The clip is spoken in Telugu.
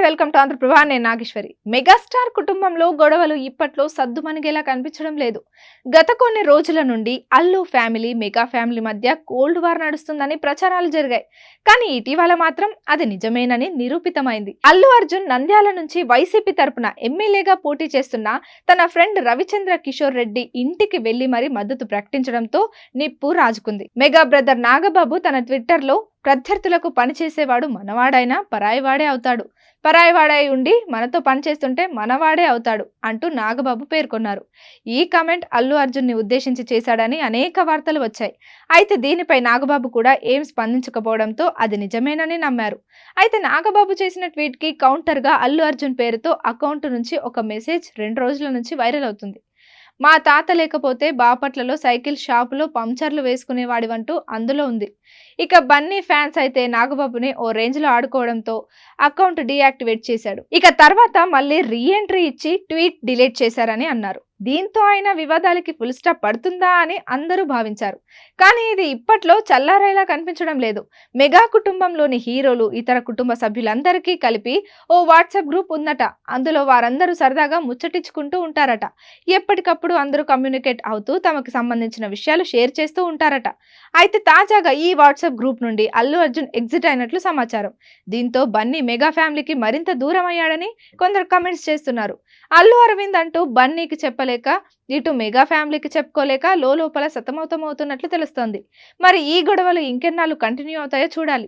Welcome to Andhraprabha. నేను నాగేశ్వరి. మెగాస్టార్ కుటుంబంలో గొడవలు ఇప్పట్లో సద్దుమణిగేలా కనిపించడం లేదు. గత కొన్ని రోజుల నుండి అల్లు ఫ్యామిలీ, మెగా ఫ్యామిలీ మధ్య కోల్డ్ వార్ నడుస్తుందని ప్రచారాలు జరిగాయి. కానీ ఇటీవల మాత్రం అది నిజమేనని నిరూపితమైంది. అల్లు అర్జున్ నంద్యాల నుంచి వైసీపీ తరపున ఎమ్మెల్యేగా పోటీ చేస్తున్న తన ఫ్రెండ్ రవిచంద్ర కిషోర్ రెడ్డి ఇంటికి వెళ్లి మరీ మద్దతు ప్రకటించడంతో నిప్పు రాజుకుంది. మెగా బ్రదర్ నాగబాబు తన ట్విట్టర్లో ప్రత్యర్థులకు పనిచేసేవాడు మనవాడైనా పరాయివాడే అవుతాడు, పరాయివాడై ఉండి మనతో పనిచేస్తుంటే మనవాడే అవుతాడు అంటూ నాగబాబు పేర్కొన్నారు. ఈ కామెంట్ అల్లు అర్జున్ ని ఉద్దేశించి చేశాడని అనేక వార్తలు వచ్చాయి. అయితే దీనిపై నాగబాబు కూడా ఏం స్పందించకపోవడంతో అది నిజమేనని నమ్మారు. అయితే నాగబాబు చేసిన ట్వీట్ కి కౌంటర్ గా అల్లు అర్జున్ పేరుతో అకౌంట్ నుంచి ఒక మెసేజ్ 2 రోజుల నుంచి వైరల్ అవుతుంది. మా తాత లేకపోతే బాపట్లలో సైకిల్ షాపులో పంచర్లు వేసుకునేవాడివంటూ అందులో ఉంది. ఇక బన్నీ ఫ్యాన్స్ అయితే నాగబాబుని ఓ రేంజ్ లో ఆడుకోవడంతో అకౌంట్ డీయాక్టివేట్ చేశాడు. ఇక తర్వాత మళ్ళీ రీఎంట్రీ ఇచ్చి ట్వీట్ డిలీట్ చేశారని అన్నారు. దీంతో ఆయన వివాదాలకి ఫుల్ స్టాప్ పడుతుందా అని అందరూ భావించారు. కానీ ఇది ఇప్పట్లో చల్లారేలా కనిపించడం లేదు. మెగా కుటుంబంలోని హీరోలు, ఇతర కుటుంబ సభ్యులందరికీ కలిపి ఓ వాట్సాప్ గ్రూప్ ఉందట. అందులో వారందరూ సరదాగా ముచ్చటించుకుంటూ ఉంటారట. ఎప్పటికప్పుడు అందరూ కమ్యూనికేట్ అవుతూ తమకు సంబంధించిన విషయాలు షేర్ చేస్తూ ఉంటారట. అయితే తాజాగా ఈ వాట్సాప్ గ్రూప్ నుండి అల్లు అర్జున్ ఎగ్జిట్ అయినట్లు సమాచారం. దీంతో బన్నీ మెగా ఫ్యామిలీకి మరింత దూరం అయ్యాడని కొందరు కమెంట్స్ చేస్తున్నారు. అల్లు అరవింద్ అంటూ బన్నీకి చెప్పలేక, ఇటు మెగా ఫ్యామిలీకి చెప్పుకోలేక లోపల సతమతమవుతున్నట్లు తెలుస్తోంది. మరి ఈ గొడవలు ఇంకెన్నాళ్ళు కంటిన్యూ అవుతాయో చూడాలి.